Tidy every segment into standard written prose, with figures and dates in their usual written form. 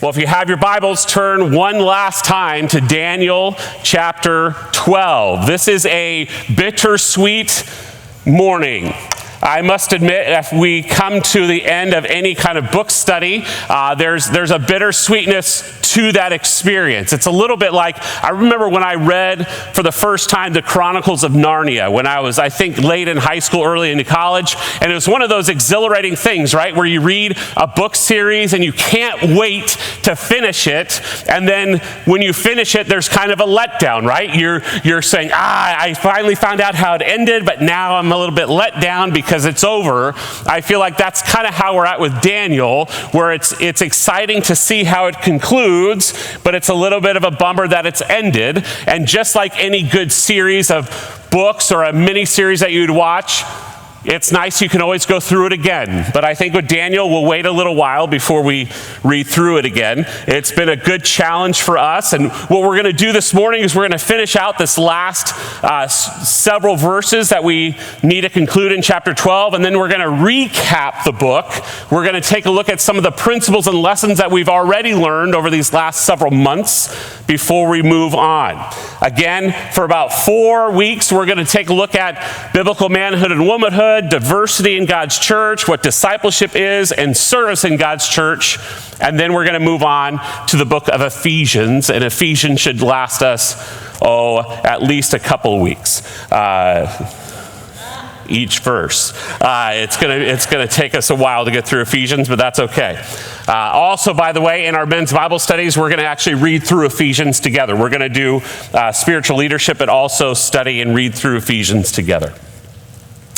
Well, if you have your Bibles, turn one last time to Daniel chapter 12. This is a bittersweet morning. I must admit, if we come to the end of any kind of book study, there's a bittersweetness to that experience. It's a little bit like, I remember when I read for the first time the Chronicles of Narnia when I was, I think, late in high school, early into college. And it was one of those exhilarating things, right, where you read a book series and you can't wait to finish it. And then when you finish it, there's kind of a letdown, right? You're saying, I finally found out how it ended, but now I'm a little bit let down because it's over. I feel like that's kind of how we're at with Daniel, where it's exciting to see how it concludes, but it's a little bit of a bummer that it's ended. And just like any good series of books or a mini series that you'd watch, it's nice you can always go through it again. But I think with Daniel, we'll wait a little while before we read through it again. It's been a good challenge for us. And what we're going to do this morning is we're going to finish out this last several verses that we need to conclude in chapter 12. And then we're going to recap the book. We're going to take a look at some of the principles and lessons that we've already learned over these last several months before we move on. Again, for about 4 weeks, we're going to take a look at biblical manhood and womanhood, diversity in God's church, what discipleship is, and service in God's church. And then we're going to move on to the book of Ephesians. And Ephesians should last us, at least a couple of weeks. Each verse. It's gonna take us a while to get through Ephesians, but that's okay. Also, by the way, in our men's Bible studies, we're going to actually read through Ephesians together. We're going to do spiritual leadership, but also study and read through Ephesians together.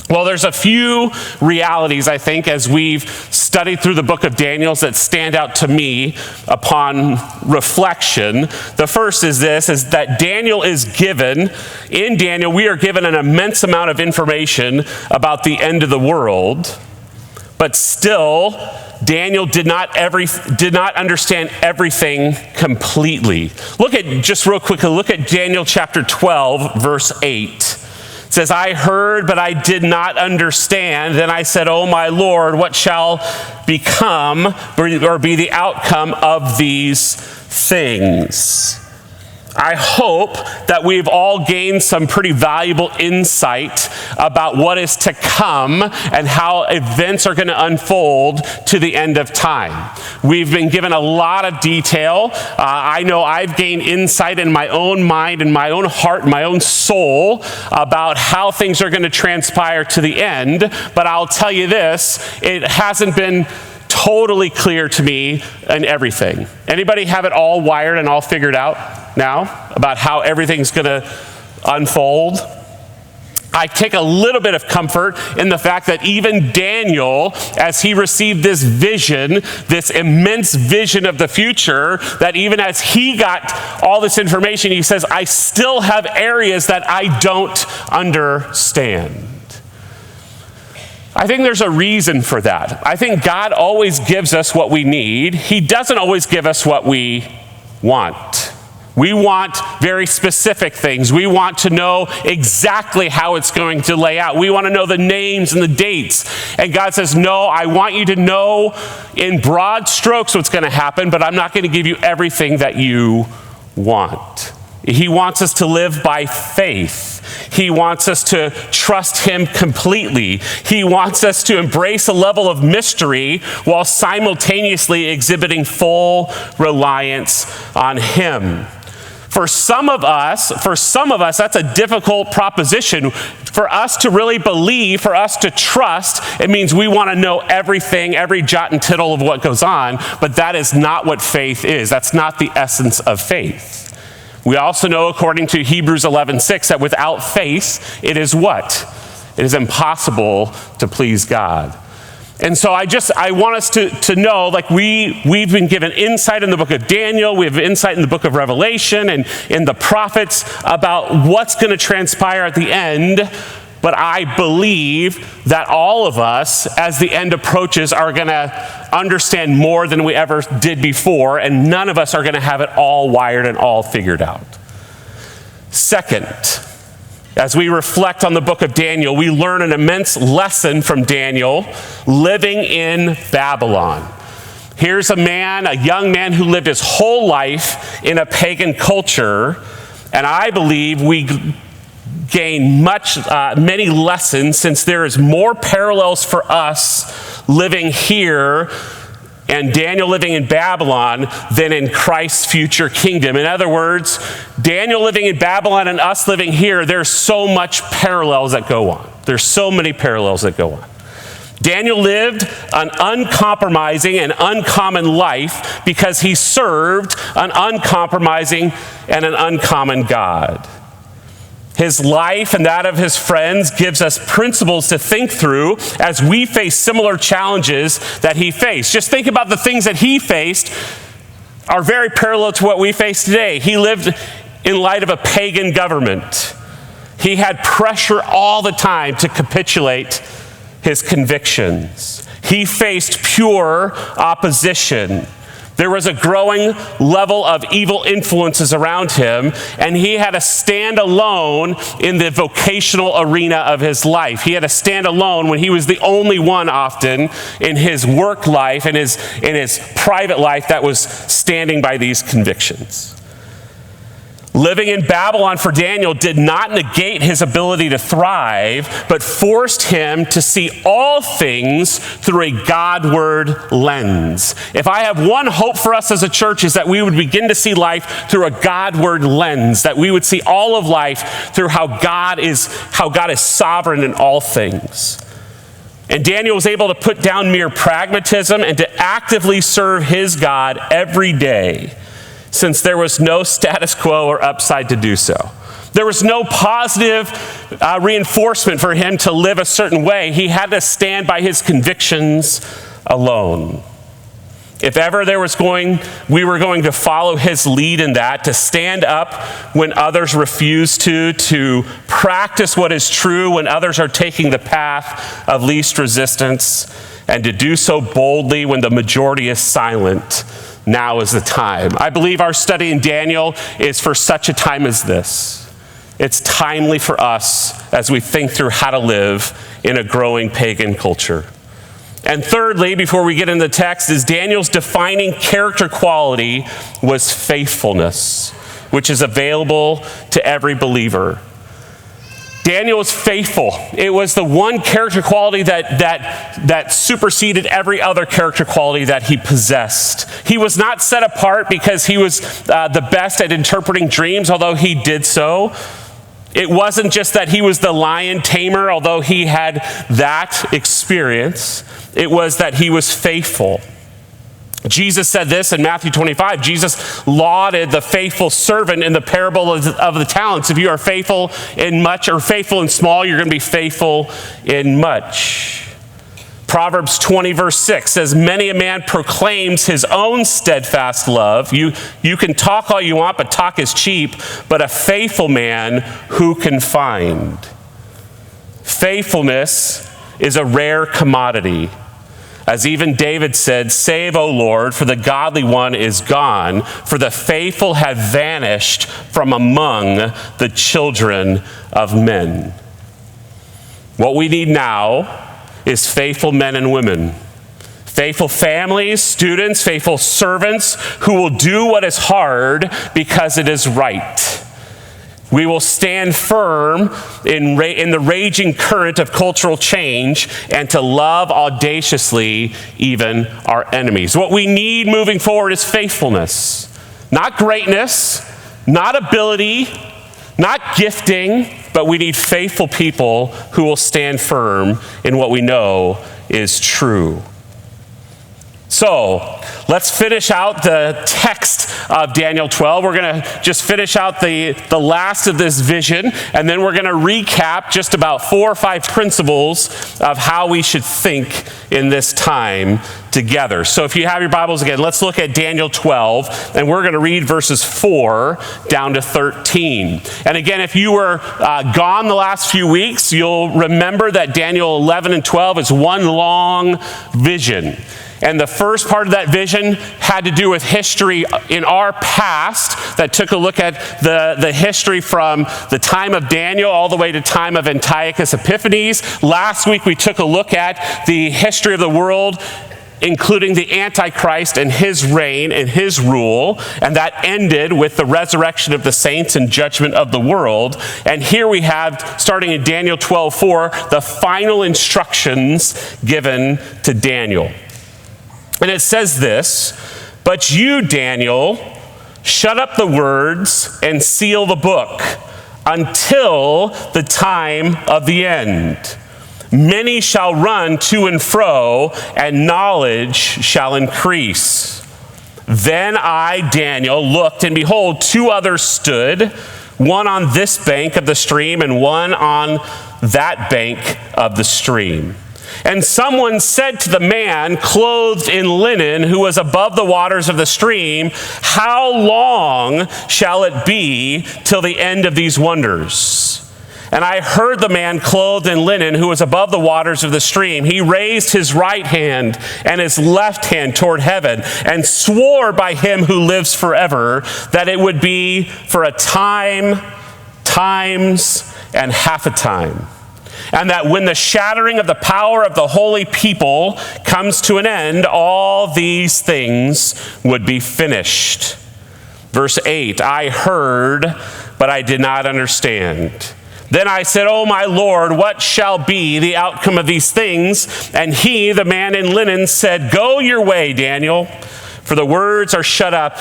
Well, there's a few realities, I think, as we've studied through the book of Daniel that stand out to me upon reflection. The first is that Daniel is given, in Daniel, we are given an immense amount of information about the end of the world, but still, Daniel did not understand everything completely. Just real quickly, look at Daniel chapter 12, verse 8. It says, I heard, but I did not understand. Then I said, oh my Lord, what shall become or be the outcome of these things? I hope that we've all gained some pretty valuable insight about what is to come and how events are going to unfold to the end of time. We've been given a lot of detail. I know I've gained insight in my own mind, in my own heart, my own soul about how things are going to transpire to the end. But I'll tell you this, it hasn't been totally clear to me in everything. Anybody have it all wired and all figured out now about how everything's going to unfold? I take a little bit of comfort in the fact that even Daniel, as he received this vision, this immense vision of the future, that even as he got all this information, he says, I still have areas that I don't understand. I think there's a reason for that. I think God always gives us what we need. He doesn't always give us what we want. We want very specific things. We want to know exactly how it's going to lay out. We want to know the names and the dates. And God says, no, I want you to know in broad strokes what's going to happen, but I'm not going to give you everything that you want. He wants us to live by faith. He wants us to trust him completely. He wants us to embrace a level of mystery while simultaneously exhibiting full reliance on him. For some of us, that's a difficult proposition. For us to really believe, for us to trust, it means we want to know everything, every jot and tittle of what goes on, but that is not what faith is. That's not the essence of faith. We also know, according to Hebrews 11:6, that without faith, it is what? It is impossible to please God. And so I want us to know, like we've been given insight in the book of Daniel, we have insight in the book of Revelation and in the prophets about what's going to transpire at the end. But I believe that all of us, as the end approaches, are going to understand more than we ever did before, and none of us are going to have it all wired and all figured out. Second, as we reflect on the book of Daniel, we learn an immense lesson from Daniel living in Babylon. Here's a young man who lived his whole life in a pagan culture, and I believe we gain many lessons, since there is more parallels for us living here and Daniel living in Babylon than in Christ's future kingdom. In other words, Daniel living in Babylon and us living here, there's so much parallels that go on. There's so many parallels that go on. Daniel lived an uncompromising and uncommon life because he served an uncompromising and an uncommon God. His life and that of his friends gives us principles to think through as we face similar challenges that he faced. Just think about the things that he faced are very parallel to what we face today. He lived in light of a pagan government. He had pressure all the time to capitulate his convictions. He faced pure opposition. There was a growing level of evil influences around him, and he had to stand alone in the vocational arena of his life. He had to stand alone when he was the only one often in his work life and in his private life that was standing by these convictions. Living in Babylon for Daniel did not negate his ability to thrive, but forced him to see all things through a Godward lens. If I have one hope for us as a church, is that we would begin to see life through a Godward lens, that we would see all of life through how God is sovereign in all things. And Daniel was able to put down mere pragmatism and to actively serve his God every day, since there was no status quo or upside to do so. There was no positive reinforcement for him to live a certain way. He had to stand by his convictions alone. If ever we were going to follow his lead in that, to stand up when others refuse to practice what is true when others are taking the path of least resistance, and to do so boldly when the majority is silent, now is the time. I believe our study in Daniel is for such a time as this. It's timely for us as we think through how to live in a growing pagan culture. And thirdly, before we get into the text, is Daniel's defining character quality was faithfulness, which is available to every believer. Daniel was faithful. It was the one character quality that superseded every other character quality that he possessed. He was not set apart because he was the best at interpreting dreams, although he did so. It wasn't just that he was the lion tamer, although he had that experience. It was that he was faithful. Jesus said this in Matthew 25. Jesus lauded the faithful servant in the parable of the talents. If you are faithful in much or faithful in small, you're going to be faithful in much. Proverbs 20 verse 6 says, many a man proclaims his own steadfast love. You can talk all you want, but talk is cheap. But a faithful man who can find? Faithfulness is a rare commodity. As even David said, save, O Lord, for the godly one is gone, for the faithful have vanished from among the children of men. What we need now is faithful men and women, faithful families, students, faithful servants who will do what is hard because it is right. We will stand firm in the raging current of cultural change and to love audaciously even our enemies. What we need moving forward is faithfulness, not greatness, not ability, not gifting, but we need faithful people who will stand firm in what we know is true. So let's finish out the text of Daniel 12. We're going to just finish out the last of this vision, and then we're going to recap just about 4 or 5 principles of how we should think in this time together. So if you have your Bibles again, let's look at Daniel 12, and we're going to read verses 4 down to 13. And again, if you were gone the last few weeks, you'll remember that Daniel 11 and 12 is one long vision. And the first part of that vision had to do with history in our past that took a look at the history from the time of Daniel all the way to time of Antiochus Epiphanes. Last week we took a look at the history of the world including the Antichrist and his reign and his rule, and that ended with the resurrection of the saints and judgment of the world. And here we have, starting in Daniel 12:4, the final instructions given to Daniel. And it says this, "But you, Daniel, shut up the words and seal the book until the time of the end. Many shall run to and fro, and knowledge shall increase." Then I, Daniel, looked, and behold, two others stood, one on this bank of the stream and one on that bank of the stream. And someone said to the man clothed in linen who was above the waters of the stream, "How long shall it be till the end of these wonders?" And I heard the man clothed in linen who was above the waters of the stream. He raised his right hand and his left hand toward heaven and swore by him who lives forever that it would be for a time, times, and half a time. And that when the shattering of the power of the holy people comes to an end, all these things would be finished. Verse 8, I heard, but I did not understand. Then I said, "Oh, my Lord, what shall be the outcome of these things?" And he, the man in linen, said, "Go your way, Daniel, for the words are shut up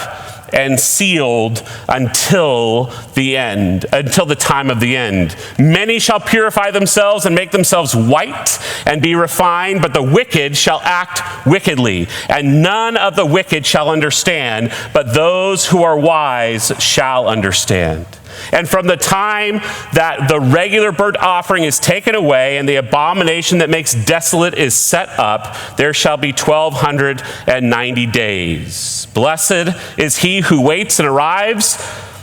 and sealed until the end, until the time of the end. Many shall purify themselves and make themselves white and be refined, but the wicked shall act wickedly, and none of the wicked shall understand, but those who are wise shall understand. And from the time that the regular burnt offering is taken away and the abomination that makes desolate is set up, there shall be 1,290 days. Blessed is he who waits and arrives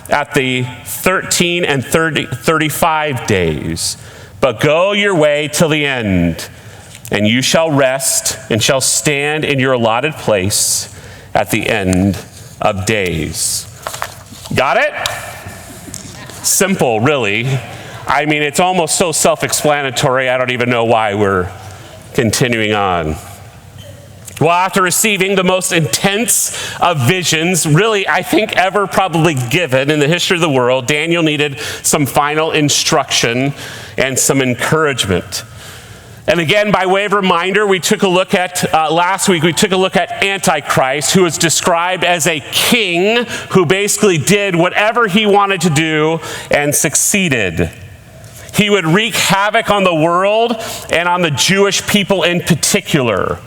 at the 35 days. But go your way till the end, and you shall rest and shall stand in your allotted place at the end of days." Got it? Simple, really. I mean, it's almost so self-explanatory, I don't even know why we're continuing on. Well, after receiving the most intense of visions, really, I think, ever probably given in the history of the world, Daniel needed some final instruction and some encouragement. And again, by way of reminder, we took a look at, last week, we took a look at Antichrist, who is described as a king who basically did whatever he wanted to do and succeeded. He would wreak havoc on the world and on the Jewish people in particular.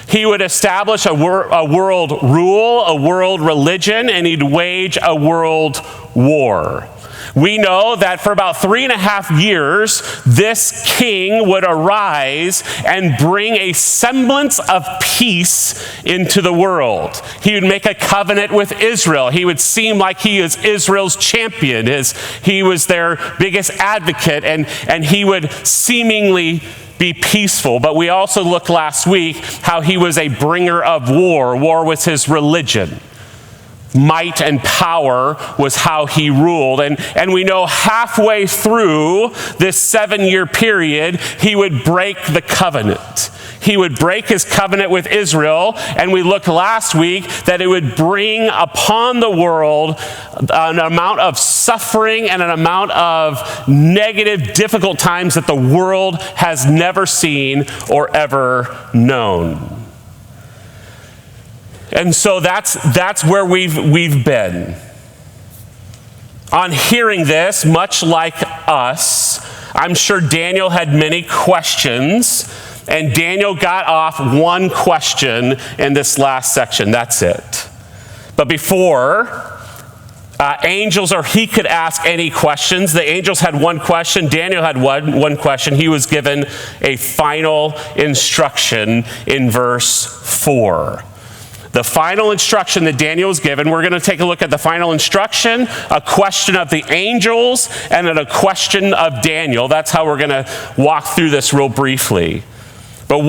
He would establish a world rule, a world religion, and he'd wage a world war. We know that for about 3.5 years, this king would arise and bring a semblance of peace into the world. He would make a covenant with Israel. He would seem like he is Israel's champion. He was their biggest advocate, and he would seemingly be peaceful. But we also looked last week how he was a bringer of war. War was his religion. Might and power was how he ruled. And we know halfway through this 7-year period, he would break the covenant. He would break his covenant with Israel, and we looked last week that it would bring upon the world an amount of suffering and an amount of negative, difficult times that the world has never seen or ever known. And so that's where we've been. On hearing this, much like us, I'm sure Daniel had many questions, and Daniel got off one question in this last section. That's it. But before angels or he could ask any questions, the angels had one question, Daniel had one question. He was given a final instruction in verse 4. The final instruction that Daniel was given, we're going to take a look at the final instruction, a question of the angels, and then a question of Daniel. That's how we're going to walk through this real briefly. But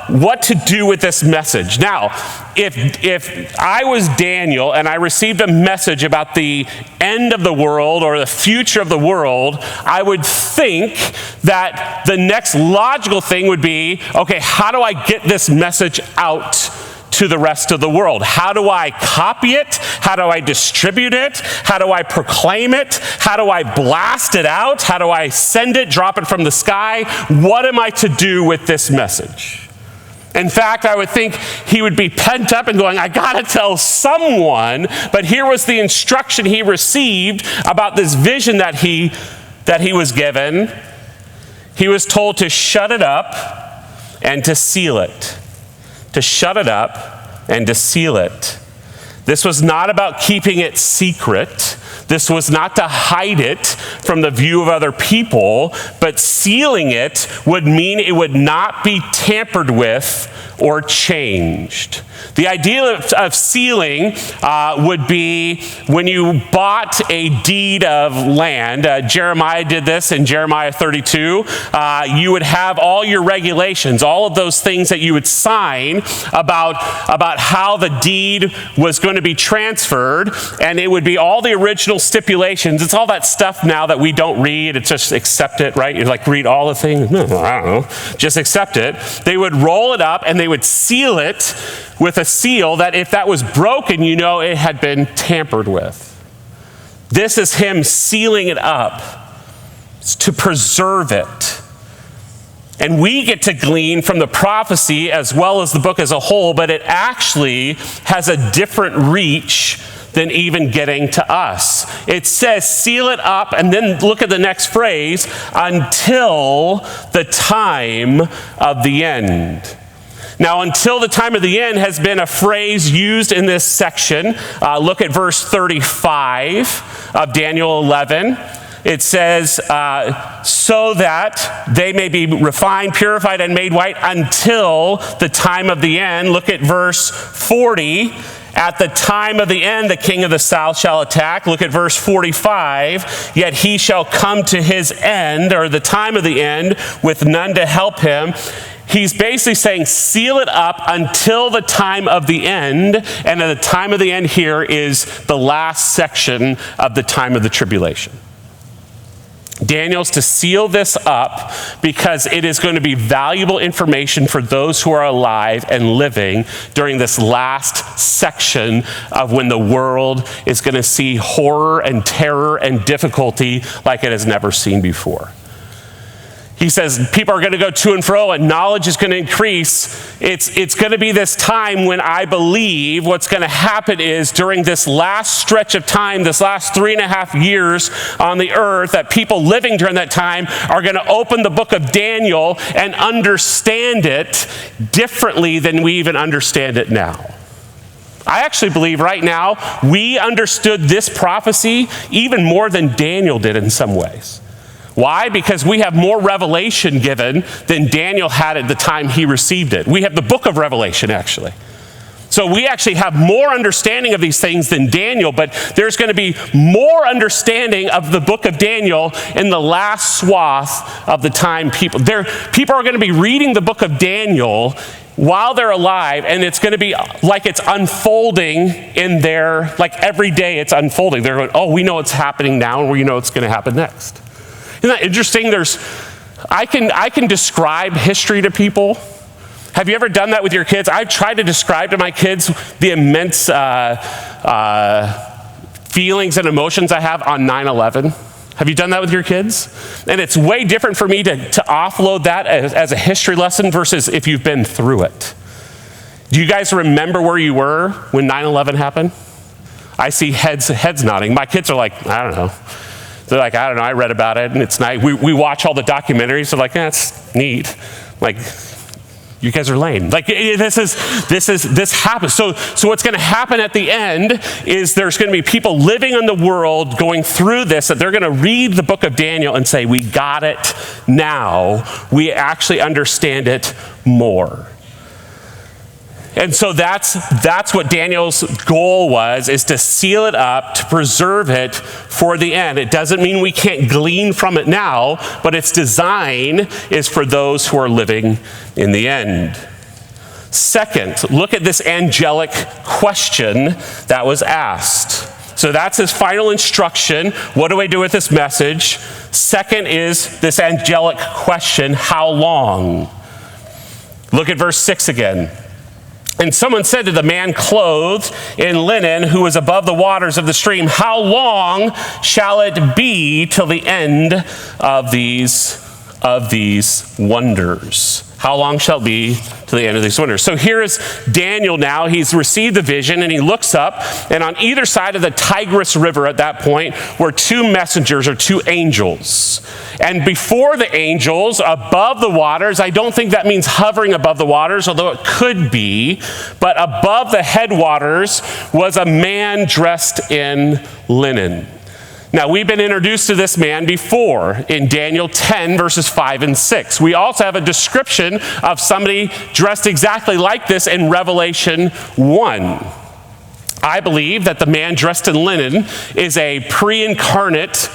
what to do with this message? Now, if I was Daniel and I received a message about the end of the world or the future of the world, I would think that the next logical thing would be, okay, how do I get this message out to the rest of the world? How do I copy it? How do I distribute it? How do I proclaim it? How do I blast it out? How do I send it, drop it from the sky? What am I to do with this message? In fact, I would think he would be pent up and going, I gotta tell someone. But here was the instruction he received about this vision that he was given. He was told to shut it up and to seal it. To shut it up and to seal it. This was not about keeping it secret. This was not to hide it from the view of other people, but sealing it would mean it would not be tampered with or changed. The idea of sealing would be when you bought a deed of land. Jeremiah did this in Jeremiah 32. You would have all your regulations, all of those things that you would sign about how the deed was going to be transferred, and it would be all the original stipulations. It's all that stuff now that we don't read. It's just accept it, right? You like read all the things. No, I don't know. Just accept it. They would roll it up and they would seal it with a seal that if that was broken, you know it had been tampered with. This is him sealing it up to preserve it. And we get to glean from the prophecy as well as the book as a whole, but it actually has a different reach than even getting to us. It says, seal it up, and then look at the next phrase, until the time of the end. Now, until the time of the end has been a phrase used in this section. Look at verse 35 of Daniel 11. It says, so that they may be refined, purified, and made white until the time of the end. Look at verse 40. At the time of the end, the king of the south shall attack. Look at verse 45. Yet he shall come to his end, or the time of the end, with none to help him. He's basically saying, seal it up until the time of the end. And at the time of the end here is the last section of the time of the tribulation. Daniel's to seal this up because it is going to be valuable information for those who are alive and living during this last section of when the world is going to see horror and terror and difficulty like it has never seen before. He says people are going to go to and fro and knowledge is going to increase. It's going to be this time when I believe what's going to happen is during this last stretch of time, this last 3.5 years on the earth, that people living during that time are going to open the book of Daniel and understand it differently than we even understand it now. I actually believe right now we understood this prophecy even more than Daniel did in some ways. Why? Because we have more revelation given than Daniel had at the time he received it. We have the book of Revelation, actually. So we actually have more understanding of these things than Daniel, but there's going to be more understanding of the book of Daniel in the last swath of the time. People are going to be reading the book of Daniel while they're alive, and it's going to be like it's unfolding in their, like every day it's unfolding. They're going, oh, we know what's happening now, and we know what's going to happen next. Isn't that interesting? I can describe history to people. Have you ever done that with your kids? I've tried to describe to my kids the immense feelings and emotions I have on 9/11. Have you done that with your kids? And it's way different for me to offload that as a history lesson versus if you've been through it. Do you guys remember where you were when 9/11 happened? I see heads nodding. My kids are like, I don't know. They're like, I don't know, I read about it and it's nice. We watch all the documentaries. They're like, that's neat. Like, you guys are lame. Like, this happens. So what's going to happen at the end is there's going to be people living in the world going through this, that they're going to read the book of Daniel and say, we got it now. We actually understand it more. And so that's what Daniel's goal was, is to seal it up, to preserve it for the end. It doesn't mean we can't glean from it now, but its design is for those who are living in the end. Second, look at this angelic question that was asked. So that's his final instruction. What do I do with this message? Second is this angelic question, how long? Look at verse 6 again. And someone said to the man clothed in linen who was above the waters of the stream, how long shall it be till the end of these wonders? How long shall it be to the end of these wonders? So here is Daniel now. He's received the vision, and he looks up, and on either side of the Tigris River at that point were two messengers, or two angels. And before the angels, above the waters, I don't think that means hovering above the waters, although it could be, but above the headwaters was a man dressed in linen. Now, we've been introduced to this man before in Daniel 10, verses 5 and 6. We also have a description of somebody dressed exactly like this in Revelation 1. I believe that the man dressed in linen is a pre-incarnate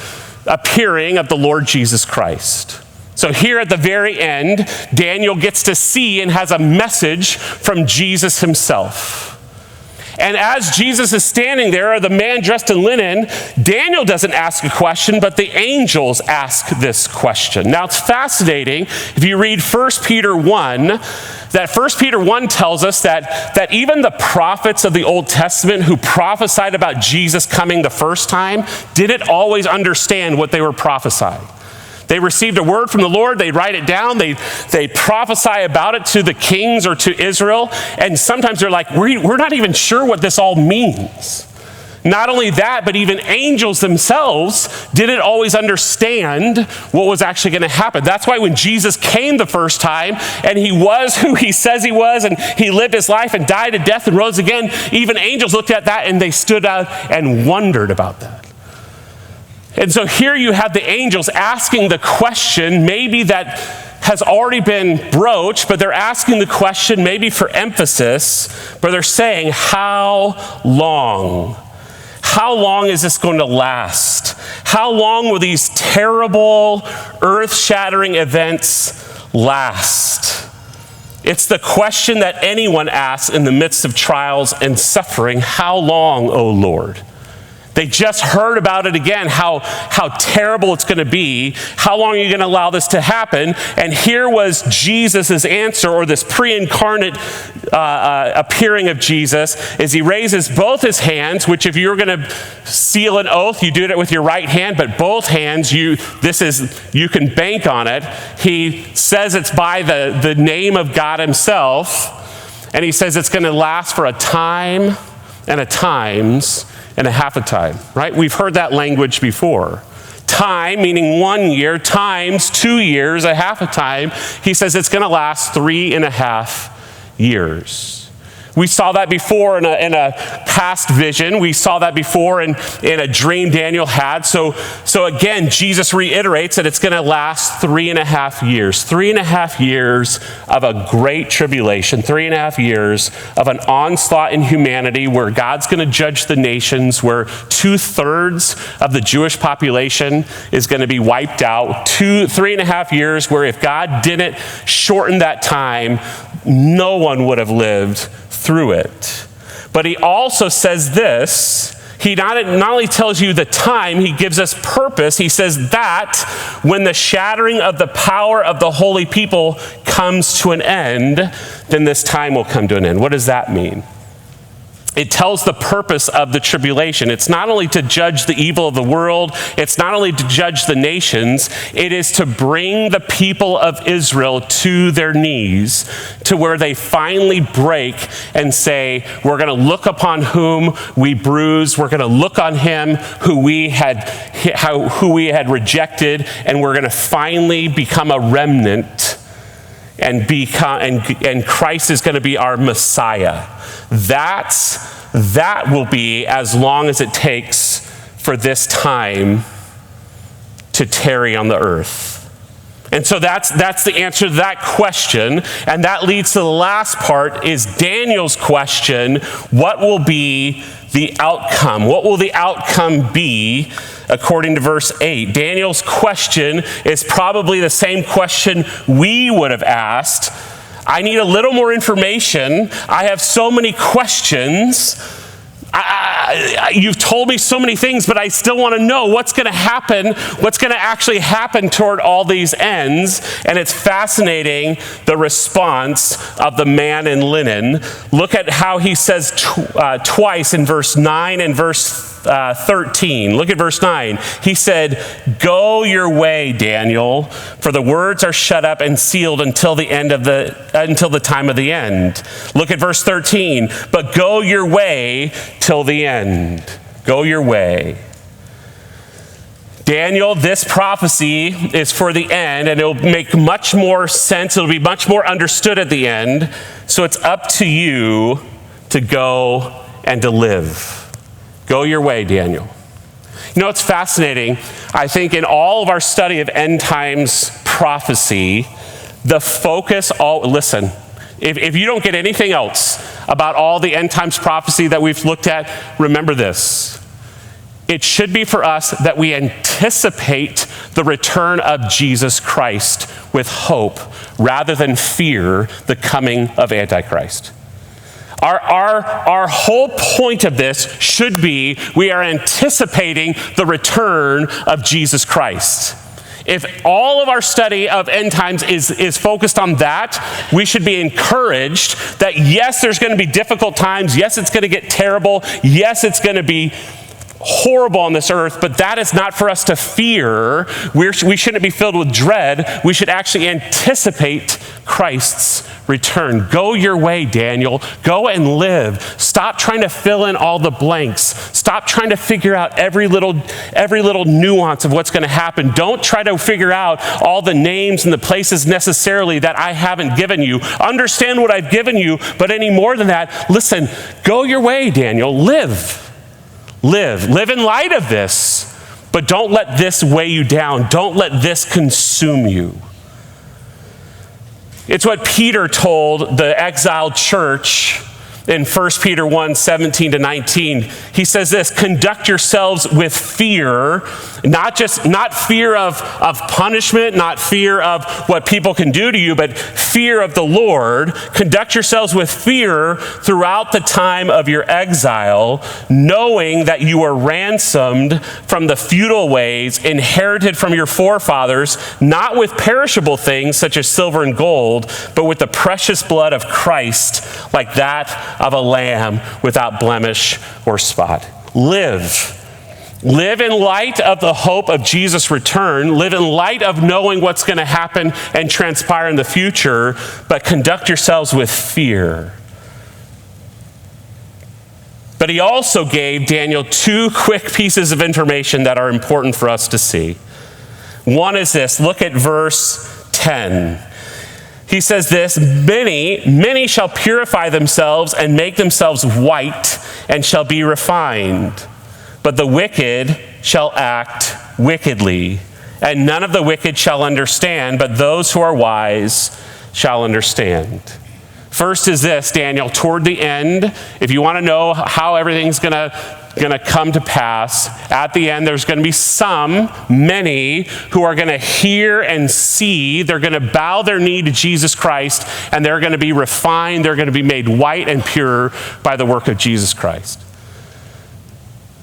appearing of the Lord Jesus Christ. So here at the very end, Daniel gets to see and has a message from Jesus himself. And as Jesus is standing there, or the man dressed in linen, Daniel doesn't ask a question, but the angels ask this question. Now, it's fascinating, if you read 1 Peter 1, that 1 Peter 1 tells us that even the prophets of the Old Testament who prophesied about Jesus coming the first time didn't always understand what they were prophesying. They received a word from the Lord, they write it down, they prophesy about it to the kings or to Israel, and sometimes they're like, we're not even sure what this all means. Not only that, but even angels themselves didn't always understand what was actually going to happen. That's why when Jesus came the first time, and he was who he says he was, and he lived his life and died a death and rose again, even angels looked at that and they stood out and wondered about that. And so here you have the angels asking the question, maybe that has already been broached, but they're asking the question maybe for emphasis, but they're saying, how long? How long is this going to last? How long will these terrible, earth-shattering events last? It's the question that anyone asks in the midst of trials and suffering. How long, O Lord? They just heard about it again, how terrible it's going to be. How long are you going to allow this to happen? And here was Jesus' answer, or this pre-incarnate appearing of Jesus, as he raises both his hands, which if you're going to seal an oath, you do it with your right hand, but both hands, you can bank on it. He says it's by the name of God himself, and he says it's going to last for a time and a times and a half a time, right? We've heard that language before. Time, meaning 1 year, times 2 years, a half a time. He says it's going to last 3.5 years. We saw that before in a past vision. We saw that before in a dream Daniel had. So again, Jesus reiterates that it's going to last 3.5 years. 3.5 years of a great tribulation. 3.5 years of an onslaught in humanity where God's going to judge the nations, where 2/3 of the Jewish population is going to be wiped out. 3.5 years where if God didn't shorten that time, no one would have lived through it. But he also says this, he not only tells you the time, he gives us purpose. He says that when the shattering of the power of the holy people comes to an end, then this time will come to an end. What does that mean? It tells the purpose of the tribulation. It's not only to judge the evil of the world, it's not only to judge the nations, it is to bring the people of Israel to their knees, to where they finally break and say, we're going to look upon whom we bruised, we're going to look on him who we had rejected, and we're going to finally become a remnant, and Christ is going to be our Messiah. That will be as long as it takes for this time to tarry on the earth. And so that's the answer to that question. And that leads to the last part, is Daniel's question: what will be the outcome? What will the outcome be according to verse 8? Daniel's question is probably the same question we would have asked. I need a little more information. I have so many questions. You've told me so many things, but I still want to know what's going to happen, what's going to actually happen toward all these ends. And it's fascinating, the response of the man in linen. Look at how he says twice in verse 9 and verse 13. Look at verse 9. He said, "Go your way, Daniel, for the words are shut up and sealed until the time of the end." Look at verse 13. "But go your way till the end." Go your way. Daniel, this prophecy is for the end, and it'll make much more sense. It'll be much more understood at the end. So it's up to you to go and to live. Go your way, Daniel. You know, it's fascinating. I think in all of our study of end times prophecy, the focus, listen, if you don't get anything else about all the end times prophecy that we've looked at, remember this. It should be for us that we anticipate the return of Jesus Christ with hope rather than fear the coming of Antichrist. Our whole point of this should be we are anticipating the return of Jesus Christ. If all of our study of end times is focused on that, we should be encouraged that yes, there's going to be difficult times. Yes, it's going to get terrible. Yes, it's going to be horrible on this earth, but that is not for us to fear. We shouldn't be filled with dread. We should actually anticipate Christ's return. Go your way, Daniel. Go and live. Stop trying to fill in all the blanks. Stop trying to figure out every little nuance of what's going to happen. Don't try to figure out all the names and the places necessarily that I haven't given you. Understand what I've given you, but any more than that, listen, go your way, Daniel. Live. Live in light of this, but don't let this weigh you down. Don't let this consume you. It's what Peter told the exiled church in 1 Peter 1, 17 to 19. He says this: conduct yourselves with fear, not fear of punishment, not fear of what people can do to you, but fear of the Lord. Conduct yourselves with fear throughout the time of your exile, knowing that you are ransomed from the futile ways inherited from your forefathers, not with perishable things such as silver and gold, but with the precious blood of Christ, like that of a lamb without blemish or spot. Live in light of the hope of Jesus' return. Live in light of knowing what's going to happen and transpire in the future, but conduct yourselves with fear. But he also gave Daniel two quick pieces of information that are important for us to see. One is this. Look at verse 10. He says this: many shall purify themselves and make themselves white and shall be refined. But the wicked shall act wickedly, and none of the wicked shall understand, but those who are wise shall understand. First is this, Daniel, toward the end, if you want to know how everything's going to come to pass, at the end there's going to be many who are going to hear and see. They're going to bow their knee to Jesus Christ, and they're going to be refined. They're going to be made white and pure by the work of Jesus Christ.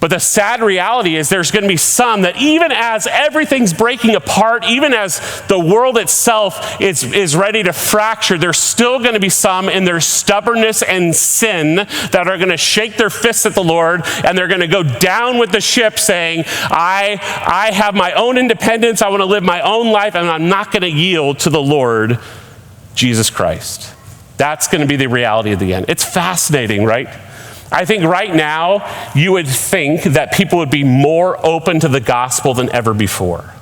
But the sad reality is there's going to be some that even as everything's breaking apart, even as the world itself is ready to fracture, there's still going to be some in their stubbornness and sin that are going to shake their fists at the Lord, and they're going to go down with the ship saying, I have my own independence, I want to live my own life, and I'm not going to yield to the Lord Jesus Christ. That's going to be the reality of the end. It's fascinating, right? I think right now, you would think that people would be more open to the gospel than ever before.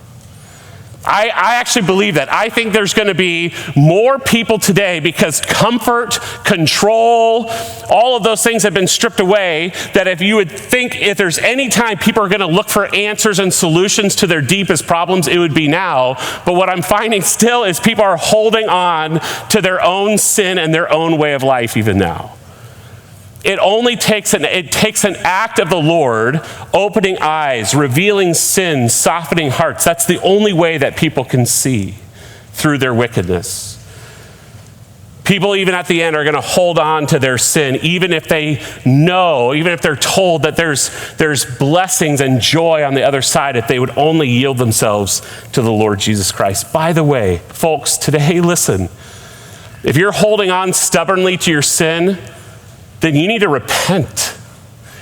I actually believe that. I think there's going to be more people today because comfort, control, all of those things have been stripped away, that if you would think if there's any time people are going to look for answers and solutions to their deepest problems, it would be now. But what I'm finding still is people are holding on to their own sin and their own way of life even now. It only takes an act of the Lord, opening eyes, revealing sin, softening hearts. That's the only way that people can see through their wickedness. People even at the end are going to hold on to their sin, even if they know, even if they're told that there's blessings and joy on the other side, if they would only yield themselves to the Lord Jesus Christ. By the way, folks, today, listen, if you're holding on stubbornly to your sin, then you need to repent.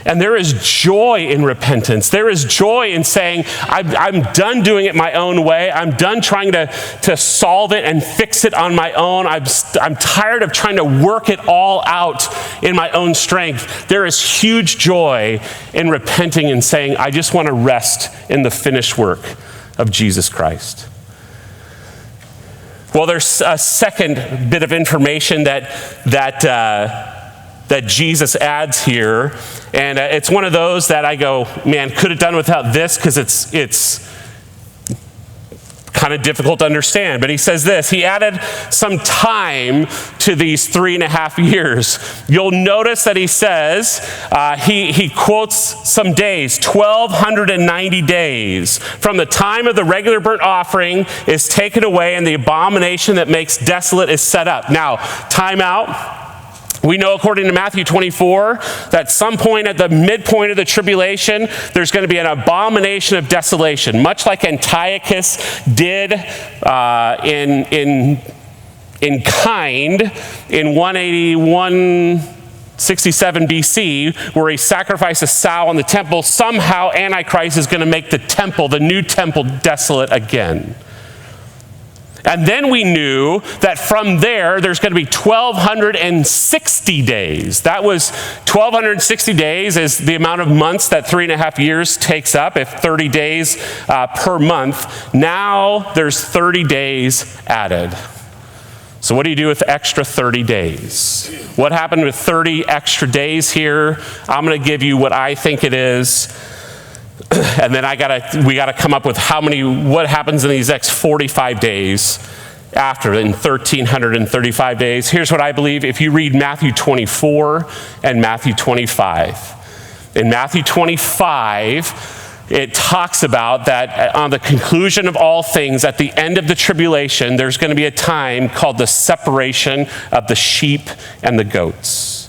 And there is joy in repentance. There is joy in saying, I'm done doing it my own way. I'm done trying to solve it and fix it on my own. I'm tired of trying to work it all out in my own strength. There is huge joy in repenting and saying, I just want to rest in the finished work of Jesus Christ. Well, there's a second bit of information that Jesus adds here, and it's one of those that I go, man, could have done without this because it's kind of difficult to understand. But he says this, he added some time to these 3.5 years. You'll notice that he says, he quotes some days, 1,290 days from the time of the regular burnt offering is taken away and the abomination that makes desolate is set up. Now, time out. We know according to Matthew 24 that some point at the midpoint of the tribulation, there's going to be an abomination of desolation, much like Antiochus did in kind in 167 BC, where he sacrificed a sow in the temple. Somehow Antichrist is going to make the temple, the new temple, desolate again. And then we knew that from there's going to be 1,260 days. That was 1,260 days is the amount of months that 3.5 years takes up, if 30 days per month. Now there's 30 days added. So what do you do with the extra 30 days? What happened with 30 extra days here? I'm going to give you what I think it is. And then we gotta come up with what happens in these next 45 days after, in 1,335 days. Here's what I believe. If you read Matthew 24 and Matthew 25. In Matthew 25, it talks about that on the conclusion of all things, at the end of the tribulation, there's going to be a time called the separation of the sheep and the goats.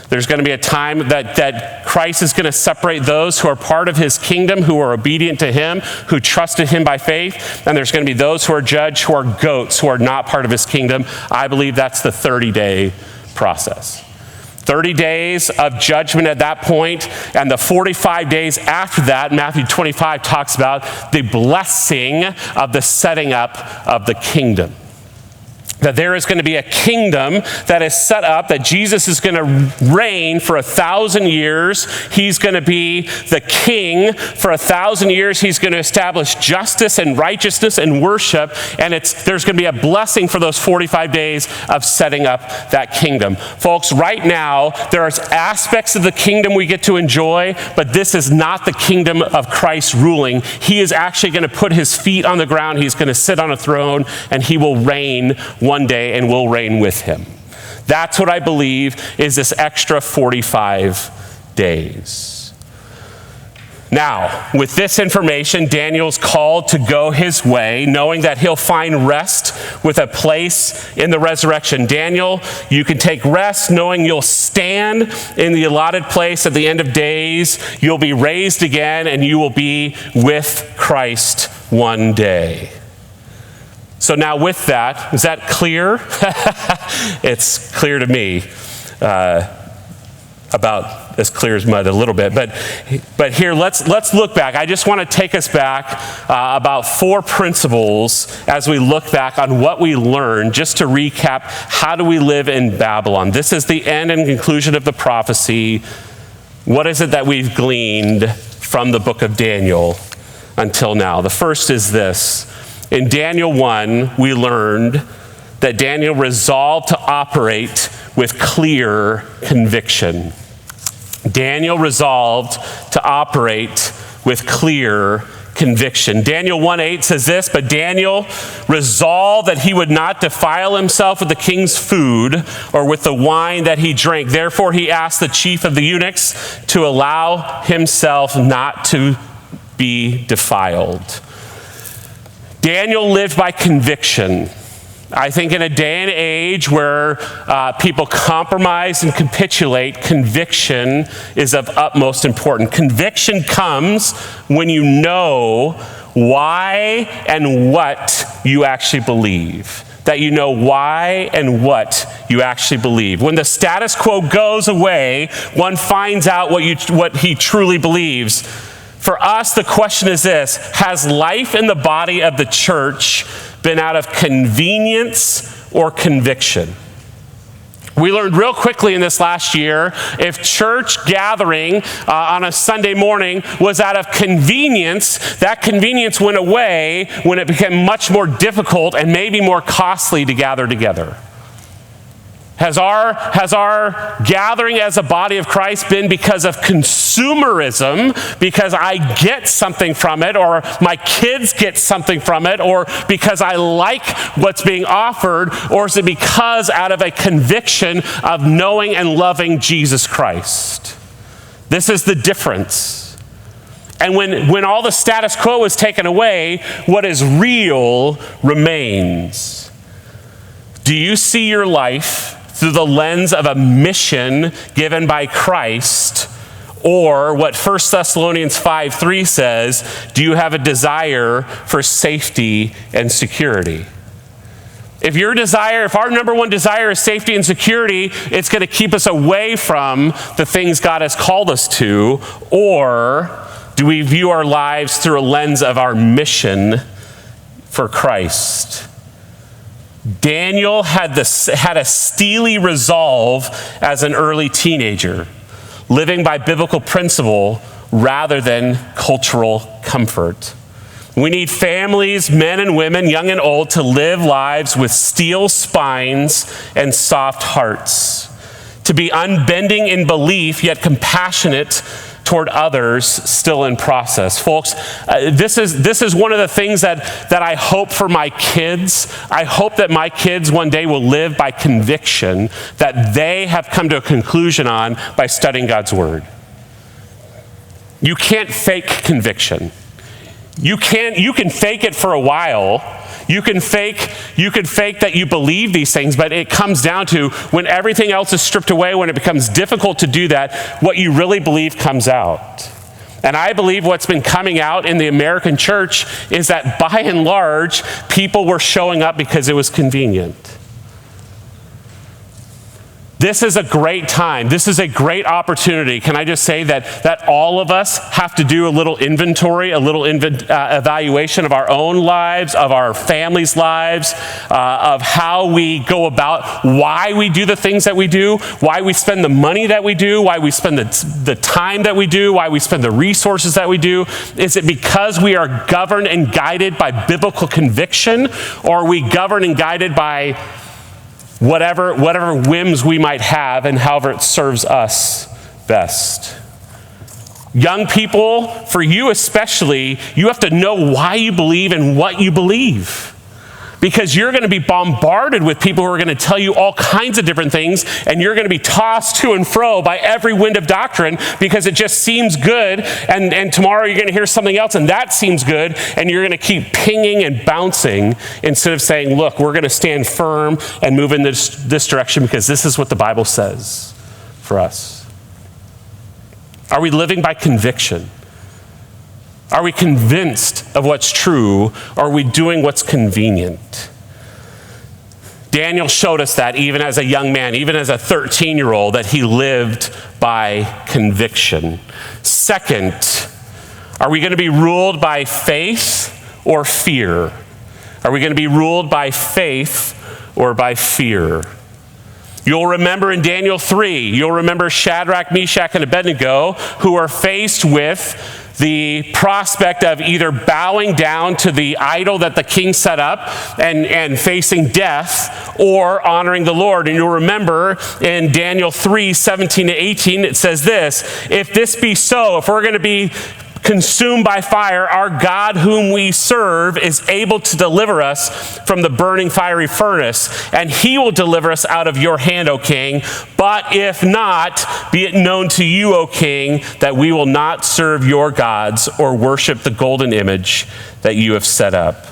There's going to be a time that Christ is going to separate those who are part of his kingdom, who are obedient to him, who trusted him by faith, and there's going to be those who are judged, who are goats, who are not part of his kingdom. I believe that's the 30-day process. 30 days of judgment at that point, and the 45 days after that, Matthew 25 talks about the blessing of the setting up of the kingdom. That there is going to be a kingdom that is set up, that Jesus is going to reign for 1,000 years. He's going to be the king for 1,000 years. He's going to establish justice and righteousness and worship. And there's going to be a blessing for those 45 days of setting up that kingdom. Folks, right now, there are aspects of the kingdom we get to enjoy, but this is not the kingdom of Christ ruling. He is actually going to put his feet on the ground. He's going to sit on a throne, and he will reign one day, and we'll reign with him. That's what I believe is this extra 45 days. Now, with this information, Daniel's called to go his way, knowing that he'll find rest with a place in the resurrection. Daniel, you can take rest knowing you'll stand in the allotted place at the end of days. You'll be raised again, and you will be with Christ one day. So now with that, is that clear? It's clear to me, about as clear as mud a little bit. But here, let's look back. I just want to take us back about 4 principles as we look back on what we learned, just to recap, how do we live in Babylon? This is the end and conclusion of the prophecy. What is it that we've gleaned from the book of Daniel until now? The first is this. In Daniel 1, we learned that Daniel resolved to operate with clear conviction. Daniel resolved to operate with clear conviction. Daniel 1:8 says this, but Daniel resolved that he would not defile himself with the king's food or with the wine that he drank. Therefore, he asked the chief of the eunuchs to allow himself not to be defiled. Daniel lived by conviction. I think in a day and age where people compromise and capitulate, conviction is of utmost importance. Conviction comes when you know why and what you actually believe. That you know why and what you actually believe. When the status quo goes away, one finds out what he truly believes. For us, the question is this: has life in the body of the church been out of convenience or conviction? We learned real quickly in this last year, if church gathering on a Sunday morning was out of convenience, that convenience went away when it became much more difficult and maybe more costly to gather together. Has our gathering as a body of Christ been because of consumerism, because I get something from it, or my kids get something from it, or because I like what's being offered, or is it because out of a conviction of knowing and loving Jesus Christ? This is the difference. And when all the status quo is taken away, what is real remains. Do you see your life through the lens of a mission given by Christ, or what 1 Thessalonians 5:3 says, do you have a desire for safety and security? If our number one desire is safety and security, it's going to keep us away from the things God has called us to. Or do we view our lives through a lens of our mission for Christ? Daniel had a steely resolve as an early teenager, living by biblical principle rather than cultural comfort. We need families, men and women, young and old, to live lives with steel spines and soft hearts, to be unbending in belief yet compassionate toward others still in process. Folks, this is one of the things that I hope for my kids. I hope that my kids one day will live by conviction that they have come to a conclusion on by studying God's word. You can't fake conviction. You can fake it for a while. You can fake that you believe these things, but it comes down to when everything else is stripped away, when it becomes difficult to do that, what you really believe comes out. And I believe what's been coming out in the American church is that by and large, people were showing up because it was convenient. This is a great time. This is a great opportunity. Can I just say that all of us have to do a little inventory, a little evaluation of our own lives, of our families' lives, of how we go about, why we do the things that we do, why we spend the money that we do, why we spend the time that we do, why we spend the resources that we do. Is it because we are governed and guided by biblical conviction, or are we governed and guided by whatever whims we might have and however it serves us best? Young people, for you especially, you have to know why you believe and what you believe. Because you're going to be bombarded with people who are going to tell you all kinds of different things, and you're going to be tossed to and fro by every wind of doctrine because it just seems good, and tomorrow you're going to hear something else and that seems good, and you're going to keep pinging and bouncing instead of saying, look, we're going to stand firm and move in this direction because this is what the Bible says for us. Are we living by conviction? Are we convinced of what's true? Or are we doing what's convenient? Daniel showed us that even as a young man, even as a 13-year-old, that he lived by conviction. Second, are we going to be ruled by faith or fear? Are we going to be ruled by faith or by fear? You'll remember in Daniel 3, you'll remember Shadrach, Meshach, and Abednego, who are faced with the prospect of either bowing down to the idol that the king set up and facing death, or honoring the Lord. And you'll remember in Daniel 3:17-18, it says this: if this be so, if we're going to be consumed by fire, our God whom we serve is able to deliver us from the burning fiery furnace, and he will deliver us out of your hand, O king. But if not, be it known to you, O king, that we will not serve your gods or worship the golden image that you have set up.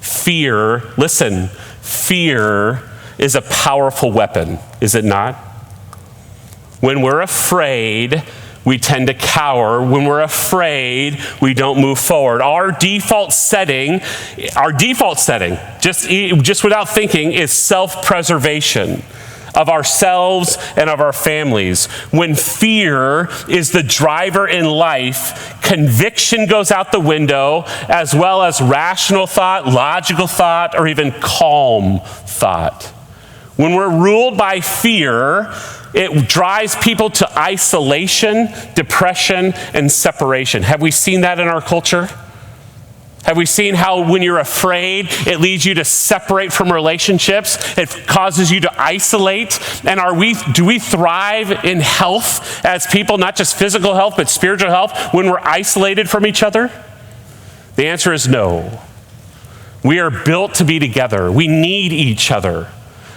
Fear, listen, fear is a powerful weapon, is it not? When we're afraid, we tend to cower. When we're afraid, we don't move forward. Our default setting, just without thinking, is self-preservation of ourselves and of our families. When fear is the driver in life, conviction goes out the window, as well as rational thought, logical thought, or even calm thought. When we're ruled by fear, it drives people to isolation, depression, and separation. Have we seen that in our culture? Have we seen how when you're afraid, it leads you to separate from relationships? It causes you to isolate. And do we thrive in health as people, not just physical health, but spiritual health, when we're isolated from each other? The answer is no. We are built to be together. We need each other.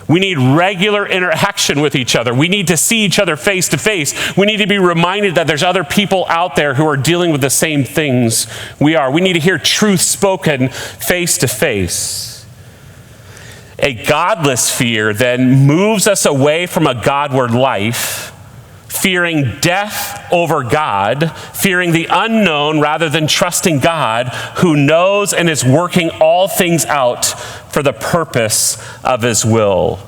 We need regular interaction with each other. We need to see each other face to face. We need to be reminded that there's other people out there who are dealing with the same things we are. We need to hear truth spoken face to face. A godless fear then moves us away from a Godward life, fearing death over God, fearing the unknown rather than trusting God, who knows and is working all things out for the purpose of his will.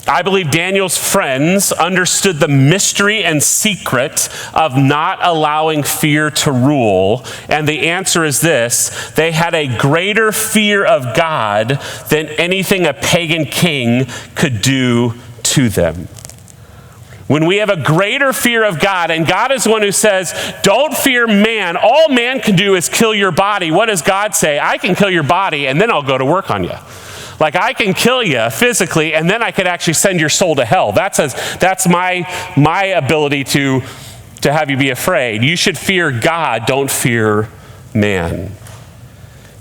I believe Daniel's friends understood the mystery and secret of not allowing fear to rule. And the answer is this: they had a greater fear of God than anything a pagan king could do to them. When we have a greater fear of God, and God is the one who says, don't fear man. All man can do is kill your body. What does God say? I can kill your body and then I'll go to work on you. Like, I can kill you physically and then I could actually send your soul to hell. That's my ability to have you be afraid. You should fear God, don't fear man.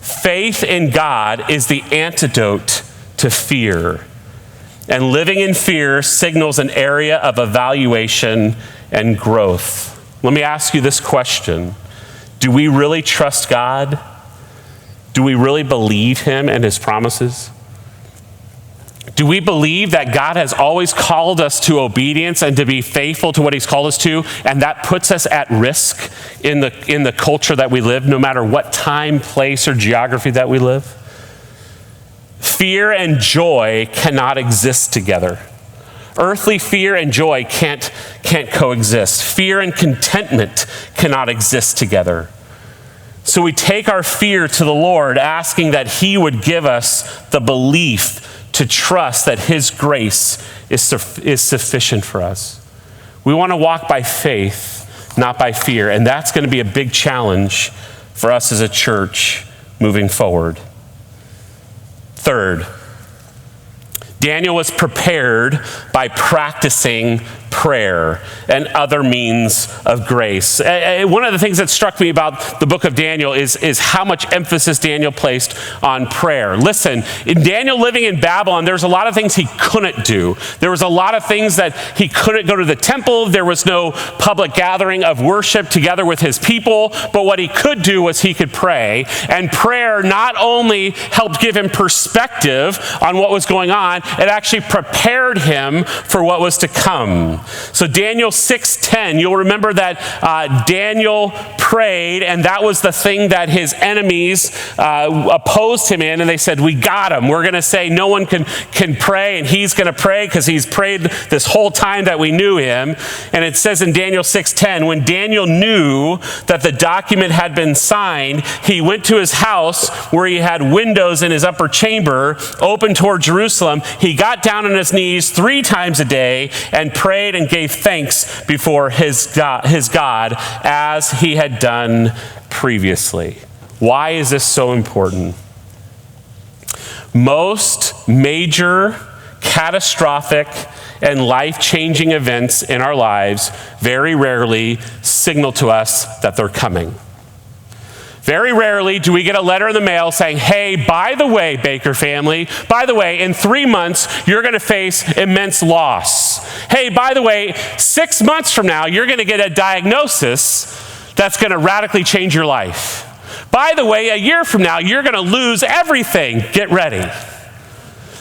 Faith in God is the antidote to fear. And living in fear signals an area of evaluation and growth. Let me ask you this question: do we really trust God? Do we really believe him and his promises? Do we believe that God has always called us to obedience and to be faithful to what he's called us to, and that puts us at risk in the culture that we live, no matter what time, place, or geography that we live? Fear and joy cannot exist together. Earthly fear and joy can't coexist. Fear and contentment cannot exist together. So we take our fear to the Lord, asking that he would give us the belief to trust that his grace is sufficient for us. We want to walk by faith, not by fear. And that's going to be a big challenge for us as a church moving forward. Third, Daniel was prepared by practicing prayer and other means of grace. One of the things that struck me about the book of Daniel is how much emphasis Daniel placed on prayer. Listen, in Daniel living in Babylon, there's a lot of things he couldn't do. There was a lot of things that he couldn't go to the temple. There was no public gathering of worship together with his people. But what he could do was he could pray. And prayer not only helped give him perspective on what was going on, it actually prepared him for what was to come. So Daniel 6:10, you'll remember that Daniel prayed, and that was the thing that his enemies opposed him in, and they said, we got him. We're going to say no one can pray, and he's going to pray because he's prayed this whole time that we knew him. And it says in Daniel 6:10, when Daniel knew that the document had been signed, he went to his house where he had windows in his upper chamber open toward Jerusalem. He got down on his knees 3 times a day and prayed and gave thanks before his God as he had done previously. Why is this so important? Most major, catastrophic, and life-changing events in our lives very rarely signal to us that they're coming. Very rarely do we get a letter in the mail saying, hey, by the way, Baker family, by the way, in 3 months, you're going to face immense loss. Hey, by the way, 6 months from now, you're going to get a diagnosis that's going to radically change your life. By the way, a year from now, you're going to lose everything. Get ready.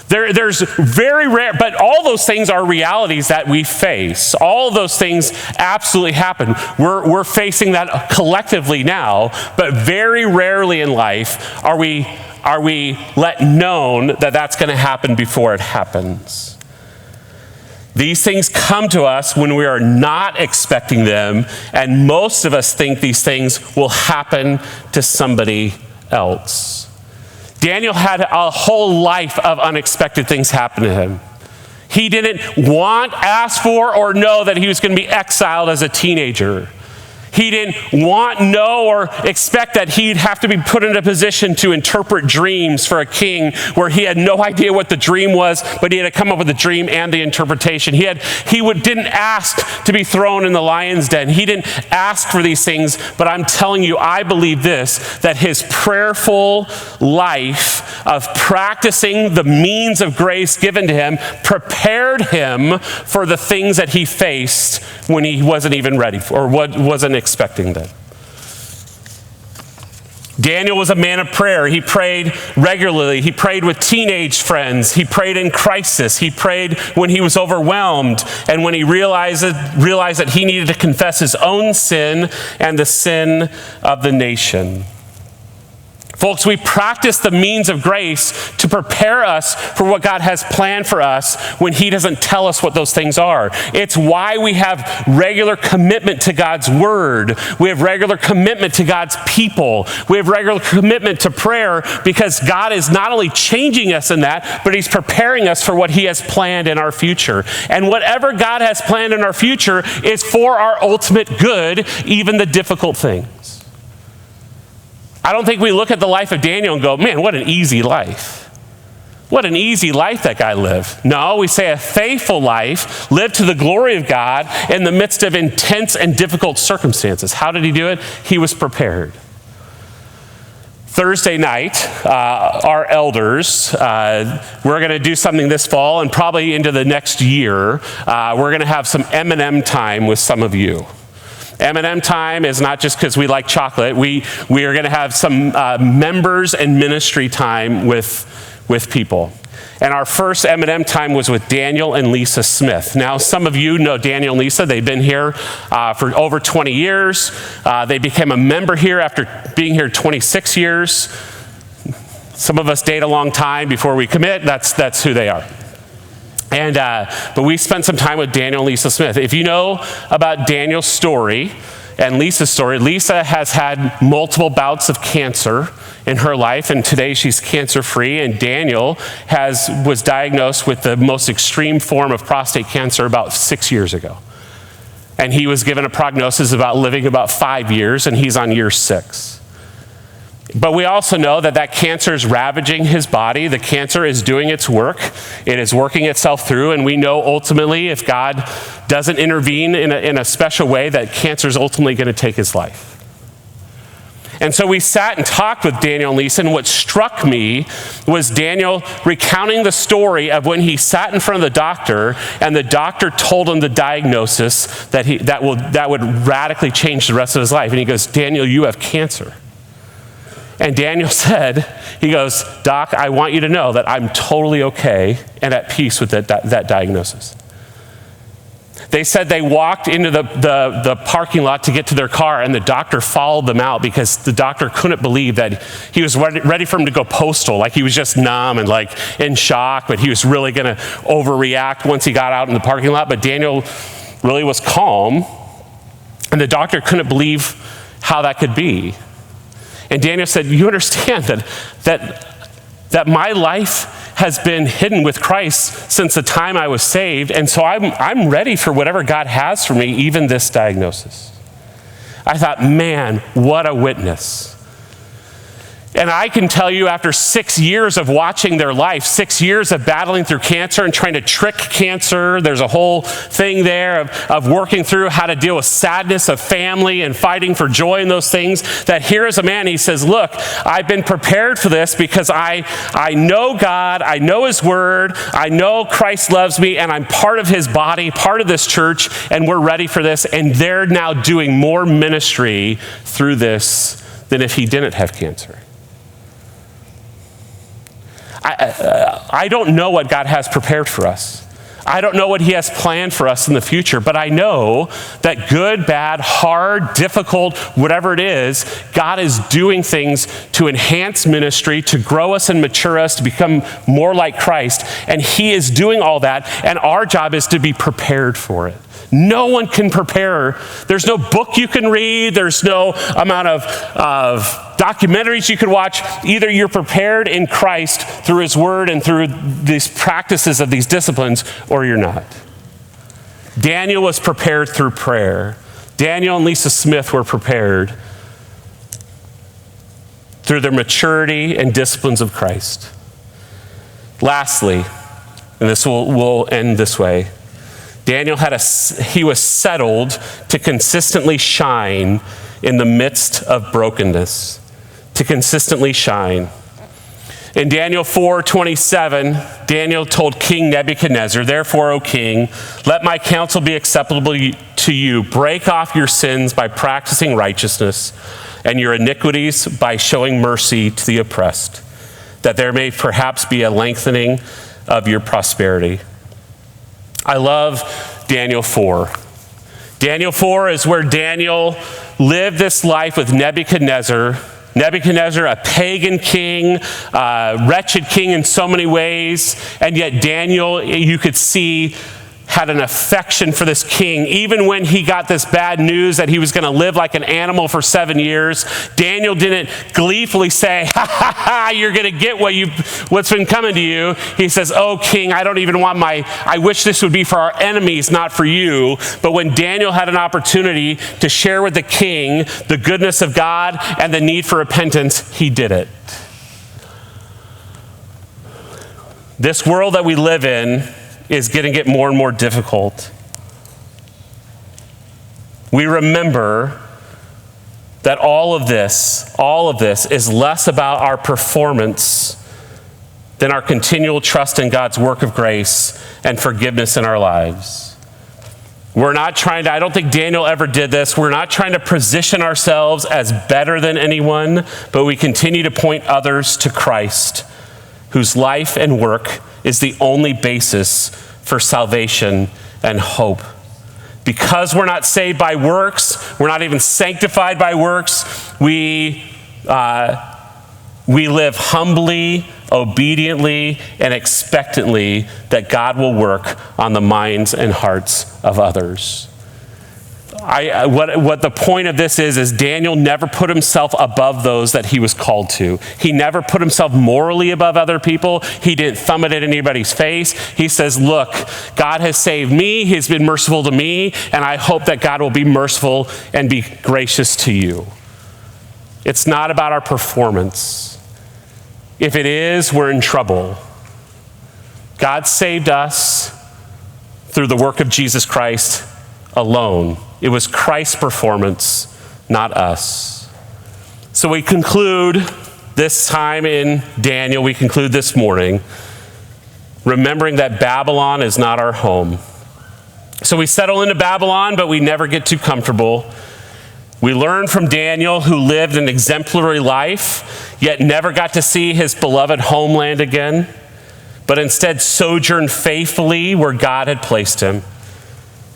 There's very rare, but all those things are realities that we face. All those things absolutely happen. We're facing that collectively now, but very rarely in life are we let known that that's going to happen before it happens. These things come to us when we are not expecting them, and most of us think these things will happen to somebody else. Daniel had a whole life of unexpected things happen to him. He didn't want, ask for, or know that he was going to be exiled as a teenager. He didn't want, know, or expect that he'd have to be put in a position to interpret dreams for a king where he had no idea what the dream was, but he had to come up with the dream and the interpretation. He didn't ask to be thrown in the lion's den. He didn't ask for these things, but I'm telling you, I believe this, that his prayerful life of practicing the means of grace given to him prepared him for the things that he faced when he wasn't even ready for, or wasn't expecting them. Daniel was a man of prayer. He prayed regularly. He prayed with teenage friends. He prayed in crisis. He prayed when he was overwhelmed and when he realized that he needed to confess his own sin and the sin of the nation. Folks, we practice the means of grace to prepare us for what God has planned for us when he doesn't tell us what those things are. It's why we have regular commitment to God's word. We have regular commitment to God's people. We have regular commitment to prayer because God is not only changing us in that, but he's preparing us for what he has planned in our future. And whatever God has planned in our future is for our ultimate good, even the difficult things. I don't think we look at the life of Daniel and go, man, what an easy life. What an easy life that guy lived. No, we say a faithful life, lived to the glory of God in the midst of intense and difficult circumstances. How did he do it? He was prepared. Thursday night, our elders, we're going to do something this fall and probably into the next year. We're going to have some M&M time with some of you. M&M time is not just because we like chocolate. We are going to have some members and ministry time with people. And our first M&M time was with Daniel and Lisa Smith. Now, some of you know Daniel and Lisa. They've been here for over 20 years. They became a member here after being here 26 years. Some of us date a long time before we commit. That's who they are. And but we spent some time with Daniel and Lisa Smith. If you know about Daniel's story and Lisa's story, Lisa has had multiple bouts of cancer in her life, and today she's cancer-free. And Daniel was diagnosed with the most extreme form of prostate cancer about 6 years ago. And he was given a prognosis about living about 5 years, and he's on year 6. But we also know that cancer is ravaging his body. The cancer is doing its work. It is working itself through, and we know ultimately if God doesn't intervene in a special way, that cancer is ultimately going to take his life. And so we sat and talked with Daniel and Lisa, and what struck me was Daniel recounting the story of when he sat in front of the doctor, and the doctor told him the diagnosis that would radically change the rest of his life. And he goes, Daniel, you have cancer. And Daniel said, he goes, Doc, I want you to know that I'm totally okay and at peace with that diagnosis. They said they walked into the parking lot to get to their car, and the doctor followed them out because the doctor couldn't believe that he was ready for him to go postal. Like he was just numb and like in shock, but he was really going to overreact once he got out in the parking lot. But Daniel really was calm, and the doctor couldn't believe how that could be. And Daniel said, you understand that my life has been hidden with Christ since the time I was saved, and so I'm ready for whatever God has for me, even this diagnosis. I thought, man, what a witness. And I can tell you, after 6 years of watching their life, 6 years of battling through cancer and trying to trick cancer, there's a whole thing there of working through how to deal with sadness of family and fighting for joy in those things, that here is a man, he says, look, I've been prepared for this because I know God, I know his word, I know Christ loves me, and I'm part of his body, part of this church, and we're ready for this. And they're now doing more ministry through this than if he didn't have cancer. I don't know what God has prepared for us. I don't know what he has planned for us in the future, but I know that good, bad, hard, difficult, whatever it is, God is doing things to enhance ministry, to grow us and mature us, to become more like Christ. And he is doing all that, and our job is to be prepared for it. No one can prepare. There's no book you can read. There's no amount of documentaries you can watch. Either you're prepared in Christ through his word and through these practices of these disciplines, or you're not. Daniel was prepared through prayer. Daniel and Lisa Smith were prepared through their maturity and disciplines of Christ. Lastly, and this will end this way, Daniel he was settled to consistently shine in the midst of brokenness, to consistently shine. In Daniel 4:27, Daniel told King Nebuchadnezzar, therefore, O king, let my counsel be acceptable to you. Break off your sins by practicing righteousness, and your iniquities by showing mercy to the oppressed, that there may perhaps be a lengthening of your prosperity. I love Daniel 4. Daniel 4 is where Daniel lived this life with Nebuchadnezzar. Nebuchadnezzar, a pagan king, a wretched king in so many ways, and yet Daniel, you could see, had an affection for this king. Even when he got this bad news that he was going to live like an animal for 7 years, Daniel didn't gleefully say, ha ha ha, you're going to get what's been coming to you. He says, oh king, I don't even want I wish this would be for our enemies, not for you. But when Daniel had an opportunity to share with the king the goodness of God and the need for repentance, he did it. This world that we live in is going to get more and more difficult. We remember that all of this is less about our performance than our continual trust in God's work of grace and forgiveness in our lives. We're not trying to, I don't think Daniel ever did this, we're not trying to position ourselves as better than anyone, but we continue to point others to Christ, whose life and work is the only basis for salvation and hope. Because we're not saved by works, we're not even sanctified by works, we live humbly, obediently, and expectantly that God will work on the minds and hearts of others. What the point of this is Daniel never put himself above those that he was called to. He never put himself morally above other people. He didn't thumb it at anybody's face. He says, look, God has saved me. He's been merciful to me, and I hope that God will be merciful and be gracious to you. It's not about our performance. If it is, we're in trouble. God saved us through the work of Jesus Christ alone. It was Christ's performance, not us. So we conclude this time in Daniel, we conclude this morning, remembering that Babylon is not our home. So we settle into Babylon, but we never get too comfortable. We learn from Daniel, who lived an exemplary life, yet never got to see his beloved homeland again, but instead sojourned faithfully where God had placed him.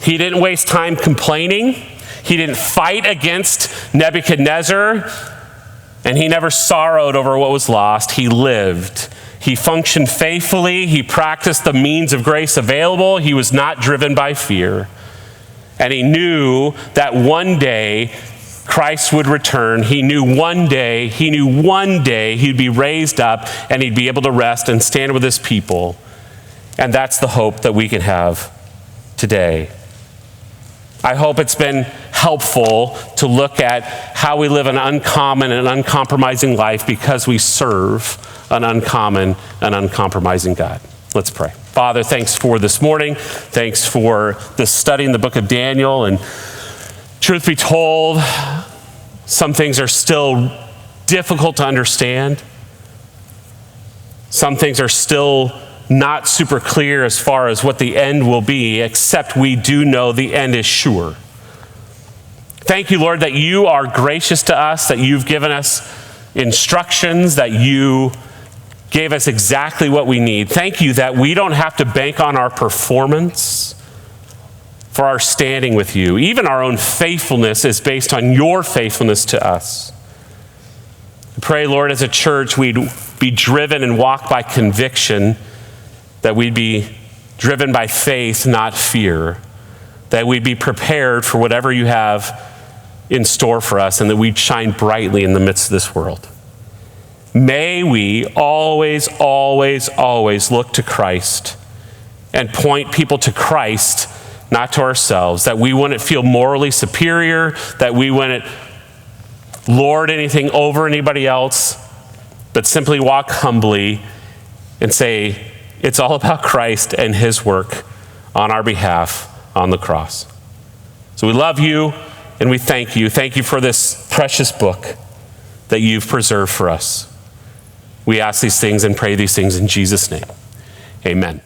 He didn't waste time complaining. He didn't fight against Nebuchadnezzar. And he never sorrowed over what was lost. He lived. He functioned faithfully. He practiced the means of grace available. He was not driven by fear. And he knew that one day Christ would return. He knew one day he'd be raised up and he'd be able to rest and stand with his people. And that's the hope that we can have today. I hope it's been helpful to look at how we live an uncommon and uncompromising life because we serve an uncommon and uncompromising God. Let's pray. Father, thanks for this morning. Thanks for this study in the book of Daniel. And truth be told, some things are still difficult to understand. Some things are still not super clear as far as what the end will be, except we do know the end is sure. Thank you, Lord, that you are gracious to us, that you've given us instructions, that you gave us exactly what we need. Thank you that we don't have to bank on our performance for our standing with you. Even our own faithfulness is based on your faithfulness to us. I pray, Lord, as a church, we'd be driven and walk by conviction, that we'd be driven by faith, not fear, that we'd be prepared for whatever you have in store for us, and that we'd shine brightly in the midst of this world. May we always, always, always look to Christ and point people to Christ, not to ourselves, that we wouldn't feel morally superior, that we wouldn't lord anything over anybody else, but simply walk humbly and say, it's all about Christ and his work on our behalf on the cross. So we love you and we thank you. Thank you for this precious book that you've preserved for us. We ask these things and pray these things in Jesus' name. Amen.